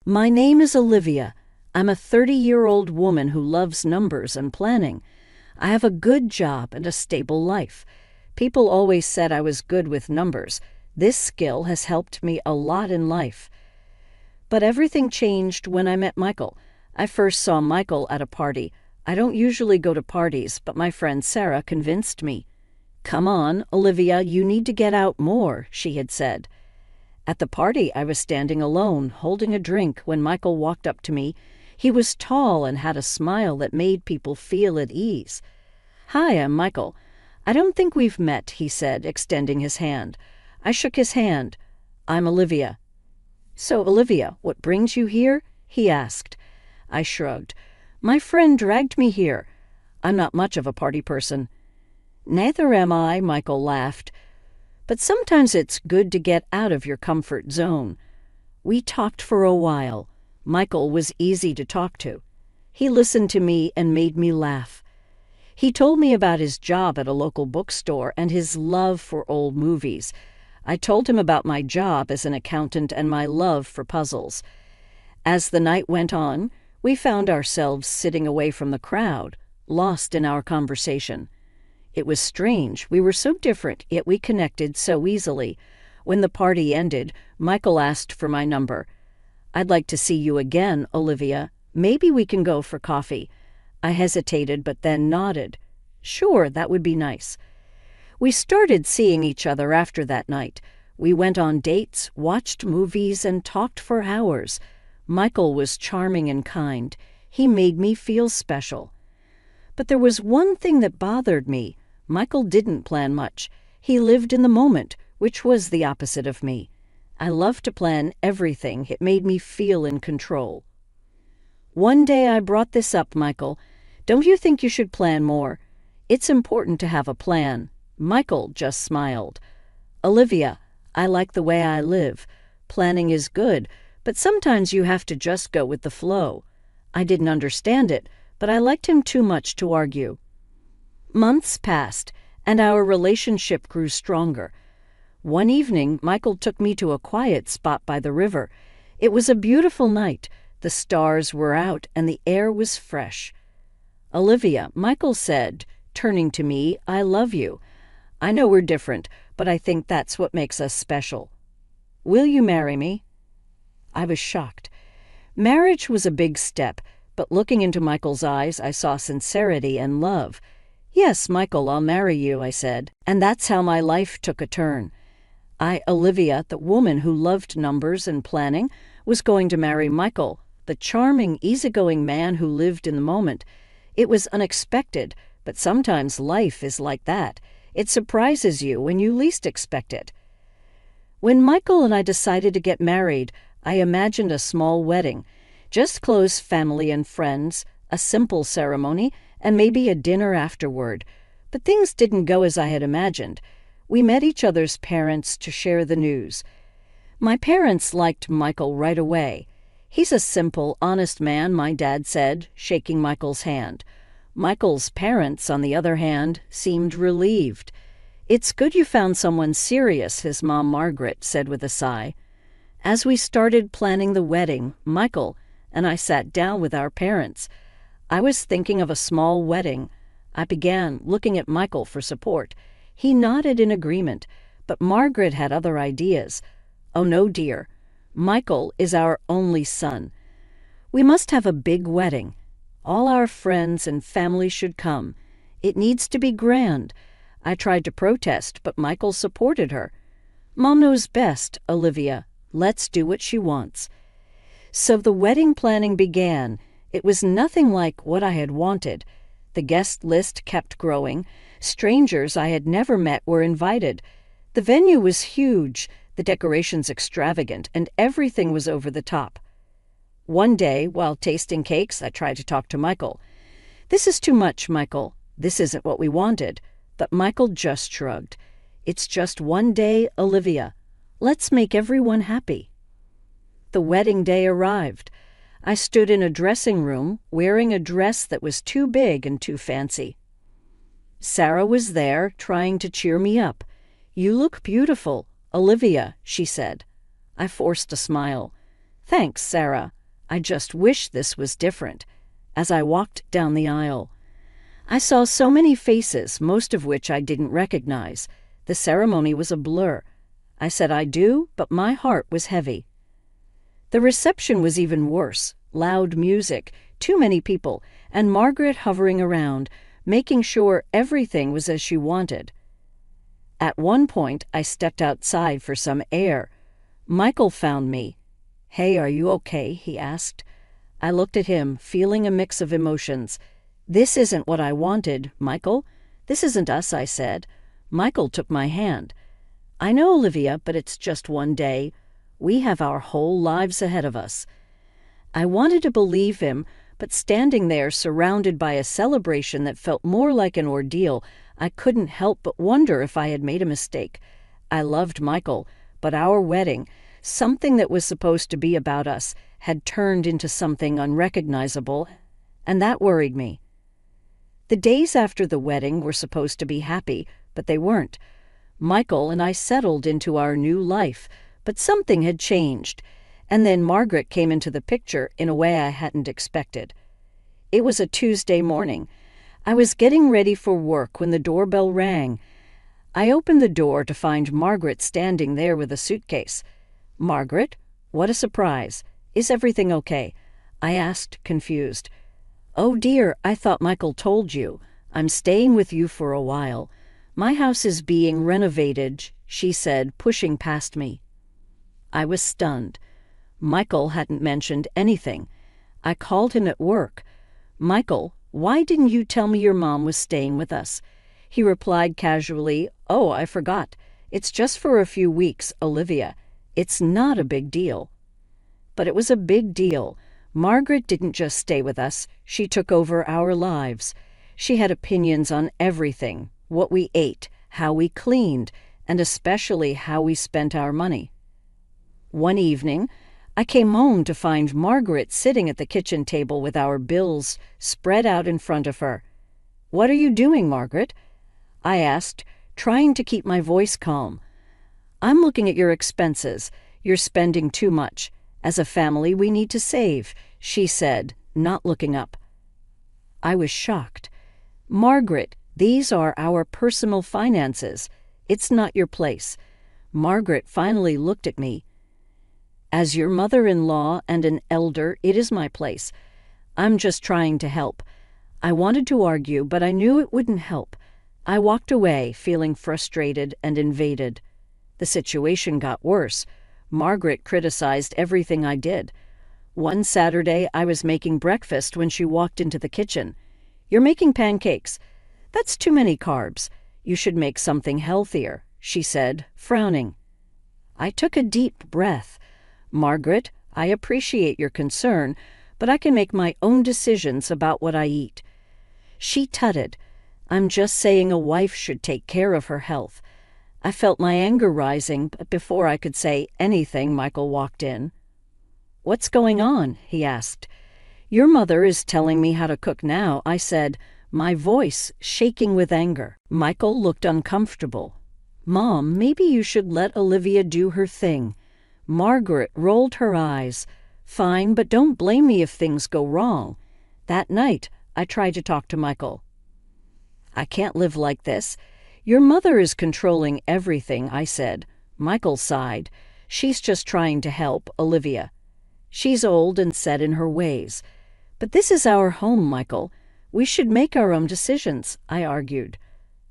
My name is Olivia. I'm a 30-year-old woman who loves numbers and planning. I have a good job and a stable life. People always said I was good with numbers. This skill has helped me a lot in life. But everything changed when I met Michael. I first saw Michael at a party. I don't usually go to parties, but my friend Sarah convinced me. "Come on, Olivia, you need to get out more," she had said. At the party, I was standing alone, holding a drink, when Michael walked up to me. He was tall and had a smile that made people feel at ease. "Hi, I'm Michael. I don't think we've met," he said, extending his hand. I shook his hand. "I'm Olivia." "So, Olivia, what brings you here?" he asked. I shrugged. "My friend dragged me here. I'm not much of a party person." "Neither am I," Michael laughed. "But sometimes it's good to get out of your comfort zone." We talked for a while. Michael was easy to talk to. He listened to me and made me laugh. He told me about his job at a local bookstore and his love for old movies. I told him about my job as an accountant and my love for puzzles. As the night went on, we found ourselves sitting away from the crowd, lost in our conversation. It was strange. We were so different, yet we connected so easily. When the party ended, Michael asked for my number. "I'd like to see you again, Olivia. Maybe we can go for coffee." I hesitated, but then nodded. "Sure, that would be nice." We started seeing each other after that night. We went on dates, watched movies, and talked for hours. Michael was charming and kind. He made me feel special. But there was one thing that bothered me. Michael didn't plan much. He lived in the moment, which was the opposite of me. I loved to plan everything. It made me feel in control. One day I brought this up, "Michael, don't you think you should plan more? It's important to have a plan." Michael just smiled. "Olivia, I like the way I live. Planning is good, but sometimes you have to just go with the flow." I didn't understand it, but I liked him too much to argue. Months passed, and our relationship grew stronger. One evening, Michael took me to a quiet spot by the river. It was a beautiful night. The stars were out, and the air was fresh. "Olivia," Michael said, turning to me, "I love you. I know we're different, but I think that's what makes us special. Will you marry me?" I was shocked. Marriage was a big step, but looking into Michael's eyes, I saw sincerity and love. "Yes, Michael, I'll marry you," I said, and that's how my life took a turn. Olivia, the woman who loved numbers and planning, was going to marry Michael, the charming, easygoing man who lived in the moment. It was unexpected, but sometimes life is like that. It surprises you when you least expect it. When Michael and I decided to get married, I imagined a small wedding, just close family and friends, a simple ceremony, and maybe a dinner afterward. But things didn't go as I had imagined. We met each other's parents to share the news. My parents liked Michael right away. "He's a simple, honest man," my dad said, shaking Michael's hand. Michael's parents, on the other hand, seemed relieved. "It's good you found someone serious," his mom Margaret said with a sigh. As we started planning the wedding, Michael and I sat down with our parents. I was thinking of a small wedding. I began looking at Michael for support. He nodded in agreement, but Margaret had other ideas. "Oh no, dear. Michael is our only son. We must have a big wedding. All our friends and family should come. It needs to be grand." I tried to protest, but Michael supported her. "Mom knows best, Olivia. Let's do what she wants." So the wedding planning began. It was nothing like what I had wanted. The guest list kept growing. Strangers I had never met were invited. The venue was huge, the decorations extravagant, and everything was over the top. One day, while tasting cakes, I tried to talk to Michael. "This is too much, Michael. This isn't what we wanted." But Michael just shrugged. "It's just one day, Olivia. Let's make everyone happy." The wedding day arrived. I stood in a dressing room, wearing a dress that was too big and too fancy. Sarah was there, trying to cheer me up. "You look beautiful, Olivia," she said. I forced a smile. "Thanks, Sarah." I just wish this was different. As I walked down the aisle, I saw so many faces, most of which I didn't recognize. The ceremony was a blur. I said I do, but my heart was heavy. The reception was even worse. Loud music, too many people, and Margaret hovering around, making sure everything was as she wanted. At one point, I stepped outside for some air. Michael found me. "Hey, are you okay?" he asked. I looked at him, feeling a mix of emotions. "This isn't what I wanted, Michael. This isn't us," I said. Michael took my hand. "I know, Olivia, but it's just one day. We have our whole lives ahead of us." I wanted to believe him, but standing there surrounded by a celebration that felt more like an ordeal, I couldn't help but wonder if I had made a mistake. I loved Michael, but our wedding, something that was supposed to be about us, had turned into something unrecognizable, and that worried me. The days after the wedding were supposed to be happy, but they weren't. Michael and I settled into our new life, but something had changed. And then Margaret came into the picture in a way I hadn't expected. It was a Tuesday morning. I was getting ready for work when the doorbell rang. I opened the door to find Margaret standing there with a suitcase. "Margaret, what a surprise. Is everything okay?" I asked, confused. "Oh dear, I thought Michael told you. I'm staying with you for a while. My house is being renovated," she said, pushing past me. I was stunned. Michael hadn't mentioned anything. I called him at work. "Michael, why didn't you tell me your mom was staying with us?" He replied casually, "Oh, I forgot. It's just for a few weeks, Olivia. It's not a big deal." But it was a big deal. Margaret didn't just stay with us. She took over our lives. She had opinions on everything, what we ate, how we cleaned, and especially how we spent our money. One evening, I came home to find Margaret sitting at the kitchen table with our bills spread out in front of her. "What are you doing, Margaret?" I asked, trying to keep my voice calm. "I'm looking at your expenses. You're spending too much. As a family, we need to save," she said, not looking up. I was shocked. "Margaret, these are our personal finances. It's not your place." Margaret finally looked at me. "As your mother-in-law and an elder, it is my place. I'm just trying to help." I wanted to argue, but I knew it wouldn't help. I walked away, feeling frustrated and invaded. The situation got worse. Margaret criticized everything I did. One Saturday, I was making breakfast when she walked into the kitchen. "You're making pancakes. That's too many carbs. You should make something healthier," she said, frowning. I took a deep breath. "Margaret, I appreciate your concern, but I can make my own decisions about what I eat." She tutted. "I'm just saying a wife should take care of her health." I felt my anger rising, but before I could say anything, Michael walked in. "What's going on?" he asked. "Your mother is telling me how to cook now," I said, my voice shaking with anger. Michael looked uncomfortable. "Mom, maybe you should let Olivia do her thing." Margaret rolled her eyes. "Fine, but don't blame me if things go wrong." That night, I tried to talk to Michael. "I can't live like this. Your mother is controlling everything," I said. Michael sighed. "She's just trying to help, Olivia. She's old and set in her ways." "But this is our home, Michael. We should make our own decisions," I argued.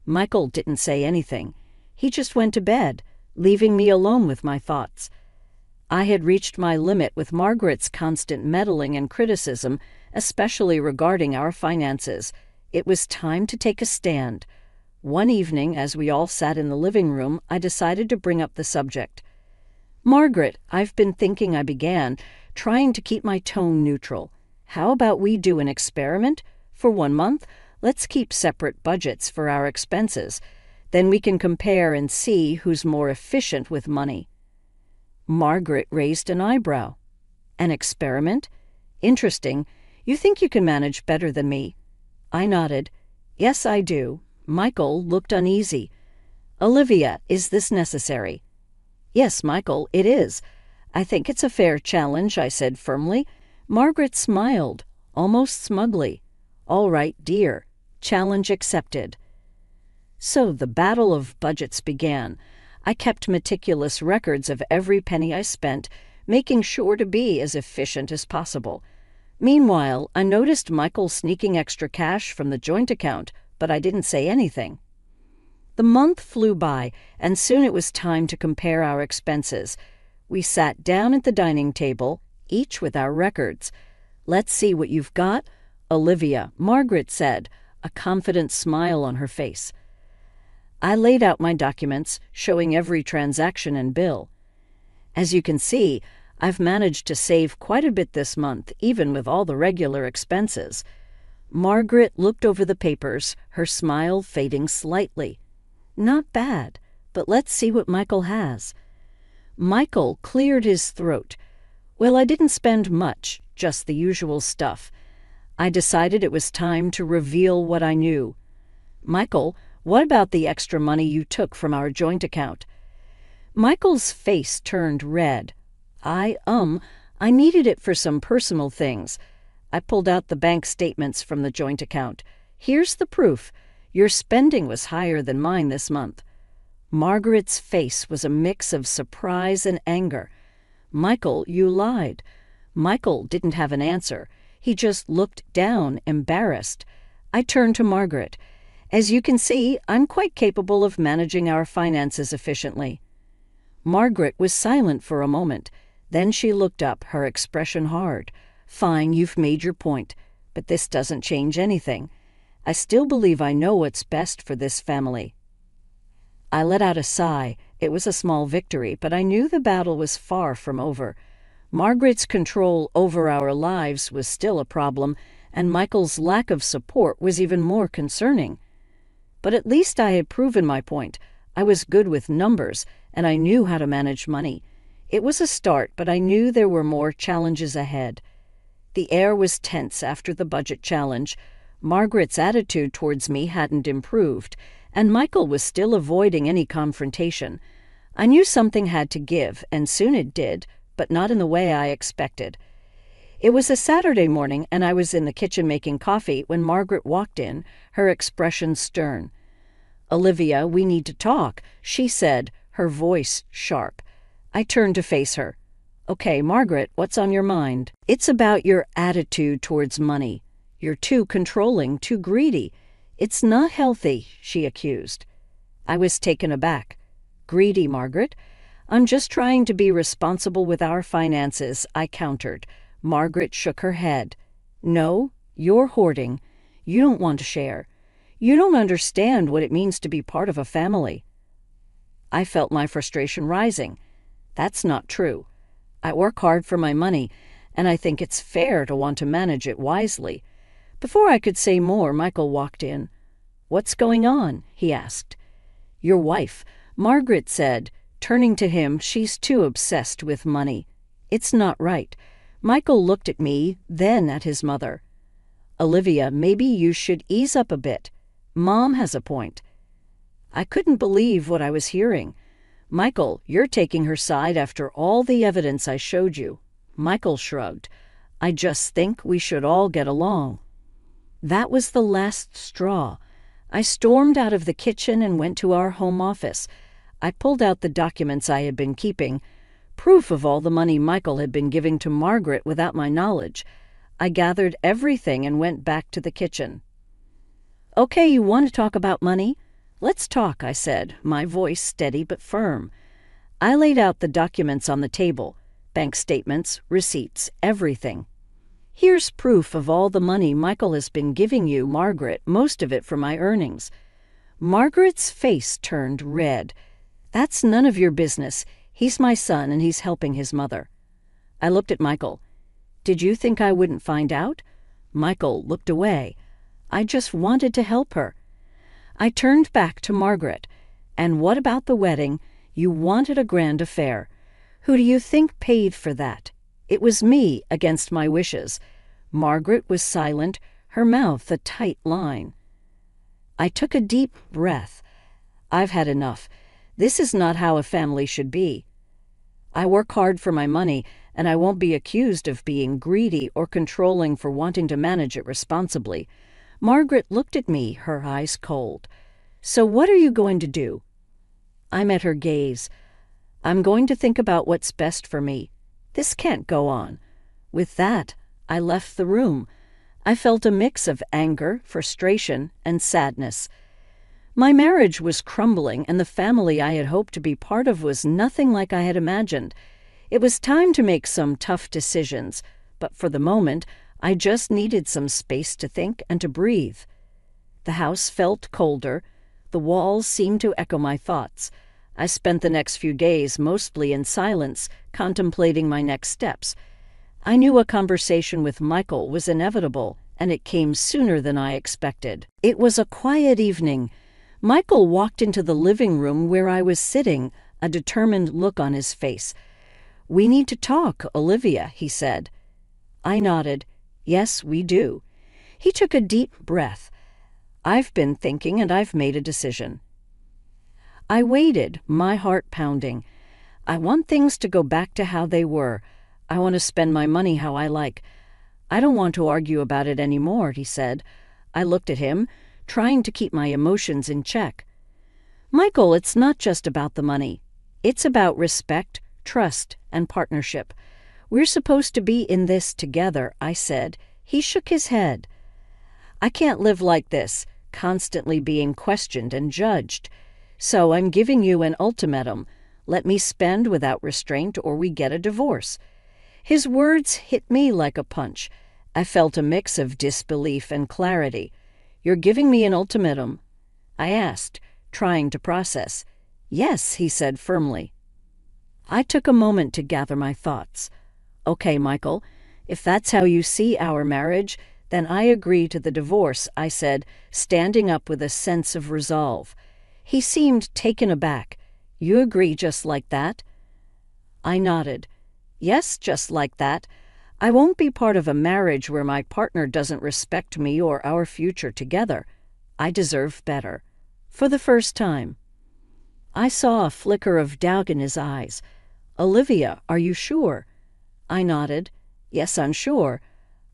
Michael didn't say anything. He just went to bed, leaving me alone with my thoughts. I had reached my limit with Margaret's constant meddling and criticism, especially regarding our finances. It was time to take a stand. One evening, as we all sat in the living room, I decided to bring up the subject. "Margaret, I've been thinking," I began, trying to keep my tone neutral. "How about we do an experiment? For 1 month, let's keep separate budgets for our expenses. Then we can compare and see who's more efficient with money." Margaret raised an eyebrow. "An experiment? Interesting. You think you can manage better than me?" I nodded. "Yes, I do." Michael looked uneasy. "Olivia, is this necessary?" "Yes, Michael, it is. I think it's a fair challenge," I said firmly. Margaret smiled, almost smugly. "All right, dear. Challenge accepted." So the battle of budgets began. I kept meticulous records of every penny I spent, making sure to be as efficient as possible. Meanwhile, I noticed Michael sneaking extra cash from the joint account, but I didn't say anything. The month flew by, and soon it was time to compare our expenses. We sat down at the dining table, each with our records. "Let's see what you've got, Olivia," Margaret said, a confident smile on her face. I laid out my documents, showing every transaction and bill. "As you can see, I've managed to save quite a bit this month, even with all the regular expenses." Margaret looked over the papers, her smile fading slightly. "Not bad, but let's see what Michael has." Michael cleared his throat. "Well, I didn't spend much, just the usual stuff." I decided it was time to reveal what I knew. "Michael, what about the extra money you took from our joint account?" Michael's face turned red. I needed it for some personal things." I pulled out the bank statements from the joint account. "Here's the proof. Your spending was higher than mine this month." Margaret's face was a mix of surprise and anger. "Michael, you lied." Michael didn't have an answer. He just looked down, embarrassed. I turned to Margaret. "As you can see, I'm quite capable of managing our finances efficiently." Margaret was silent for a moment. Then she looked up, her expression hard. "Fine, you've made your point, but this doesn't change anything. I still believe I know what's best for this family." I let out a sigh. It was a small victory, but I knew the battle was far from over. Margaret's control over our lives was still a problem, and Michael's lack of support was even more concerning. But at least I had proven my point. I was good with numbers, and I knew how to manage money. It was a start, but I knew there were more challenges ahead. The air was tense after the budget challenge. Margaret's attitude towards me hadn't improved, and Michael was still avoiding any confrontation. I knew something had to give, and soon it did, but not in the way I expected. It was a Saturday morning, and I was in the kitchen making coffee when Margaret walked in, her expression stern. "Olivia, we need to talk," she said, her voice sharp. I turned to face her. "Okay, Margaret, what's on your mind?" "It's about your attitude towards money. You're too controlling, too greedy. It's not healthy," she accused. I was taken aback. "Greedy, Margaret? I'm just trying to be responsible with our finances," I countered. Margaret shook her head. "No, you're hoarding. You don't want to share. You don't understand what it means to be part of a family." I felt my frustration rising. "That's not true. I work hard for my money, and I think it's fair to want to manage it wisely." Before I could say more, Michael walked in. "What's going on?" he asked. "Your wife," Margaret said. Turning to him, "She's too obsessed with money. It's not right." Michael looked at me, then at his mother. "Olivia, maybe you should ease up a bit. Mom has a point." I couldn't believe what I was hearing. "Michael, you're taking her side after all the evidence I showed you." Michael shrugged. "I just think we should all get along." That was the last straw. I stormed out of the kitchen and went to our home office. I pulled out the documents I had been keeping, proof of all the money Michael had been giving to Margaret without my knowledge. I gathered everything and went back to the kitchen. "Okay, you want to talk about money? Let's talk," I said, my voice steady but firm. I laid out the documents on the table, bank statements, receipts, everything. "Here's proof of all the money Michael has been giving you, Margaret, most of it from my earnings." Margaret's face turned red. "That's none of your business. He's my son, and he's helping his mother." I looked at Michael. "Did you think I wouldn't find out?" Michael looked away. "I just wanted to help her." I turned back to Margaret. "And what about the wedding? You wanted a grand affair. Who do you think paid for that? It was me, against my wishes." Margaret was silent, her mouth a tight line. I took a deep breath. I've had enough. This is not how a family should be. I work hard for my money, and I won't be accused of being greedy or controlling for wanting to manage it responsibly. Margaret looked at me, her eyes cold. So what are you going to do? I met her gaze. I'm going to think about what's best for me. This can't go on. With that, I left the room. I felt a mix of anger, frustration, and sadness. My marriage was crumbling, and the family I had hoped to be part of was nothing like I had imagined. It was time to make some tough decisions, but for the moment, I just needed some space to think and to breathe. The house felt colder. The walls seemed to echo my thoughts. I spent the next few days mostly in silence, contemplating my next steps. I knew a conversation with Michael was inevitable, and it came sooner than I expected. It was a quiet evening. Michael walked into the living room where I was sitting, a determined look on his face. "We need to talk, Olivia," he said. I nodded. "Yes, we do." He took a deep breath. "I've been thinking, and I've made a decision." I waited, my heart pounding. I want things to go back to how they were. I want to spend my money how I like. I don't want to argue about it anymore, he said. I looked at him, trying to keep my emotions in check. Michael, it's not just about the money. It's about respect, trust, and partnership. We're supposed to be in this together, I said. He shook his head. I can't live like this, constantly being questioned and judged. So I'm giving you an ultimatum. Let me spend without restraint or we get a divorce. His words hit me like a punch. I felt a mix of disbelief and clarity. You're giving me an ultimatum? I asked, trying to process. Yes, he said firmly. I took a moment to gather my thoughts. Okay, Michael, if that's how you see our marriage, then I agree to the divorce, I said, standing up with a sense of resolve. He seemed taken aback. You agree just like that? I nodded. Yes, just like that. I won't be part of a marriage where my partner doesn't respect me or our future together. I deserve better. For the first time. I saw a flicker of doubt in his eyes. Olivia, are you sure? I nodded. Yes, I'm sure.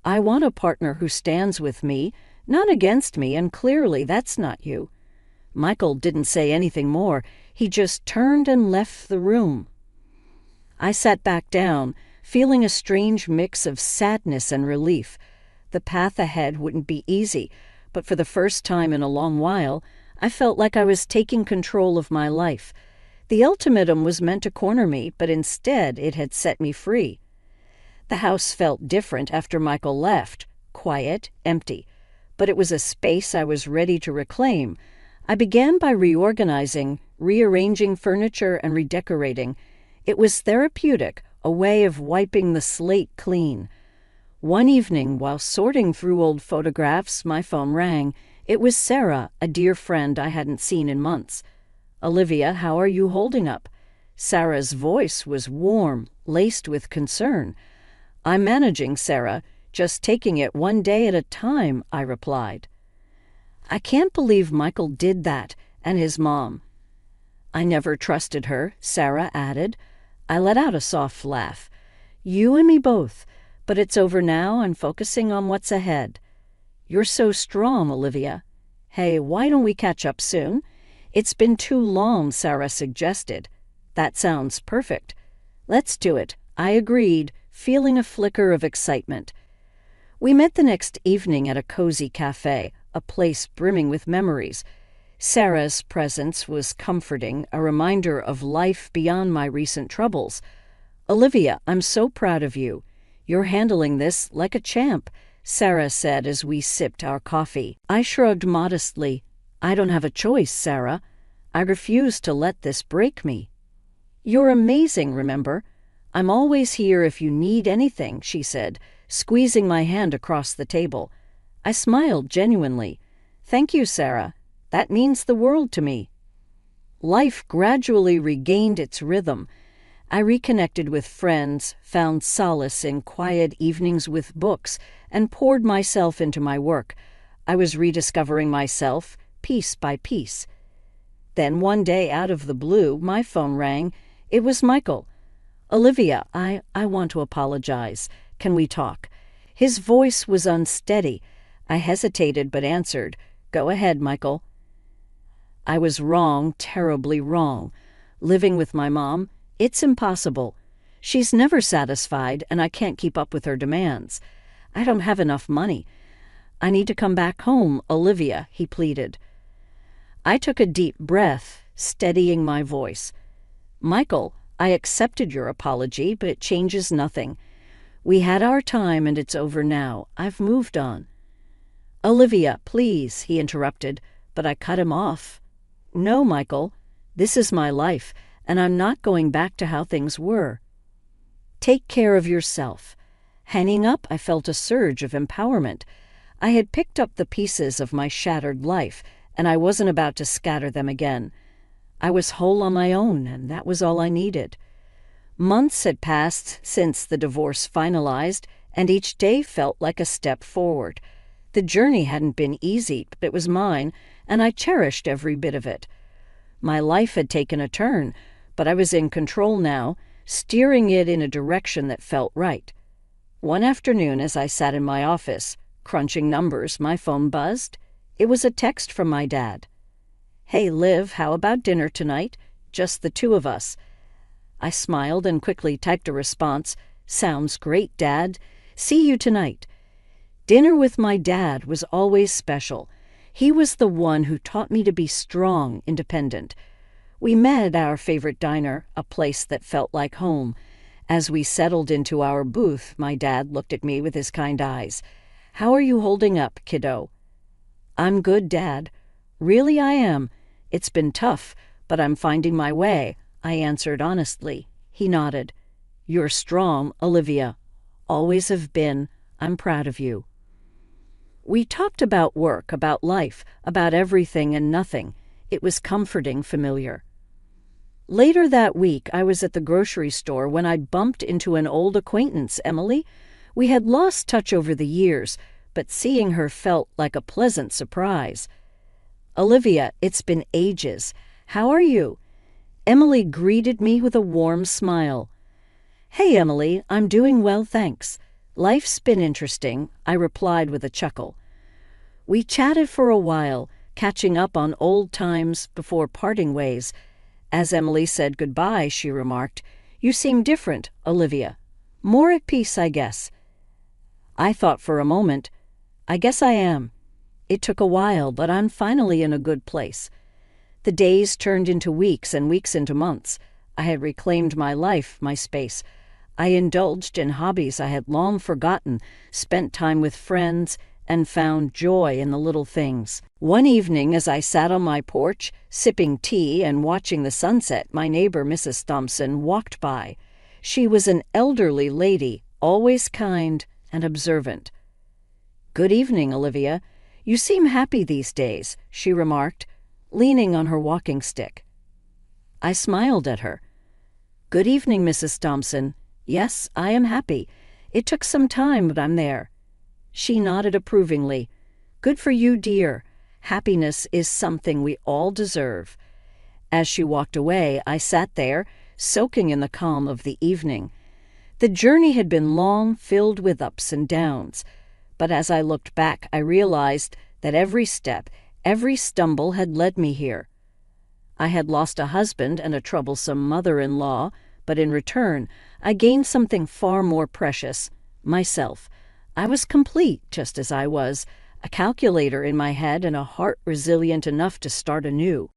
I want a partner who stands with me, not against me, and clearly that's not you. Michael didn't say anything more. He just turned and left the room. I sat back down, feeling a strange mix of sadness and relief. The path ahead wouldn't be easy, but for the first time in a long while, I felt like I was taking control of my life. The ultimatum was meant to corner me, but instead it had set me free. The house felt different after Michael left, quiet, empty, but it was a space I was ready to reclaim. I began by reorganizing, rearranging furniture and redecorating. It was therapeutic, a way of wiping the slate clean. One evening, while sorting through old photographs, my phone rang. It was Sarah, a dear friend I hadn't seen in months. Olivia, how are you holding up? Sarah's voice was warm, laced with concern. I'm managing, Sarah, just taking it one day at a time, I replied. I can't believe Michael did that, and his mom. I never trusted her, Sarah added. I let out a soft laugh. You and me both, but it's over now. I'm focusing on what's ahead. You're so strong, Olivia. Hey, why don't we catch up soon? It's been too long, Sarah suggested. That sounds perfect. Let's do it, I agreed, feeling a flicker of excitement. We met the next evening at a cozy cafe, a place brimming with memories. Sarah's presence was comforting, a reminder of life beyond my recent troubles. Olivia, I'm so proud of you. You're handling this like a champ, Sarah said as we sipped our coffee. I shrugged modestly. I don't have a choice, Sarah. I refuse to let this break me. You're amazing, remember? I'm always here if you need anything, she said, squeezing my hand across the table. I smiled genuinely. Thank you, Sarah. That means the world to me. Life gradually regained its rhythm. I reconnected with friends, found solace in quiet evenings with books, and poured myself into my work. I was rediscovering myself, piece by piece. Then one day, out of the blue, my phone rang. It was Michael. Olivia, I want to apologize. Can we talk? His voice was unsteady. I hesitated but answered, Go ahead, Michael. I was wrong, terribly wrong. Living with my mom, it's impossible. She's never satisfied, and I can't keep up with her demands. I don't have enough money. I need to come back home, Olivia, he pleaded. I took a deep breath, steadying my voice. Michael, I accepted your apology, but it changes nothing. We had our time and it's over now. I've moved on. Olivia, please, he interrupted, but I cut him off. No, Michael, this is my life, and I'm not going back to how things were. Take care of yourself. Hanging up, I felt a surge of empowerment. I had picked up the pieces of my shattered life, and I wasn't about to scatter them again. I was whole on my own, and that was all I needed. Months had passed since the divorce finalized, and each day felt like a step forward. The journey hadn't been easy, but it was mine, and I cherished every bit of it. My life had taken a turn, but I was in control now, steering it in a direction that felt right. One afternoon, as I sat in my office, crunching numbers, my phone buzzed. It was a text from my dad. Hey, Liv, how about dinner tonight? Just the two of us. I smiled and quickly typed a response. Sounds great, Dad. See you tonight. Dinner with my dad was always special. He was the one who taught me to be strong, independent. We met at our favorite diner, a place that felt like home. As we settled into our booth, my dad looked at me with his kind eyes. How are you holding up, kiddo? I'm good, Dad. Really, I am. It's been tough, but I'm finding my way, I answered honestly. He nodded. You're strong, Olivia. Always have been. I'm proud of you. We talked about work, about life, about everything and nothing. It was comforting, familiar. Later that week, I was at the grocery store when I bumped into an old acquaintance, Emily. We had lost touch over the years, but seeing her felt like a pleasant surprise. Olivia, it's been ages. How are you? Emily greeted me with a warm smile. Hey, Emily, I'm doing well, thanks. Life's been interesting, I replied with a chuckle. We chatted for a while, catching up on old times before parting ways. As Emily said goodbye, she remarked, You seem different, Olivia. More at peace, I guess. I thought for a moment. I guess I am. It took a while, but I'm finally in a good place. The days turned into weeks and weeks into months. I had reclaimed my life, my space. I indulged in hobbies I had long forgotten, spent time with friends, and found joy in the little things. One evening, as I sat on my porch, sipping tea and watching the sunset, my neighbor, Mrs. Thompson, walked by. She was an elderly lady, always kind and observant. Good evening, Olivia. You seem happy these days, she remarked, leaning on her walking stick. I smiled at her. Good evening, Mrs. Thompson. Yes, I am happy. It took some time, but I'm there. She nodded approvingly. Good for you, dear. Happiness is something we all deserve. As she walked away, I sat there, soaking in the calm of the evening. The journey had been long, filled with ups and downs. But as I looked back, I realized that every step, every stumble had led me here. I had lost a husband and a troublesome mother-in-law, but in return, I gained something far more precious, myself. I was complete just as I was, a calculator in my head and a heart resilient enough to start anew.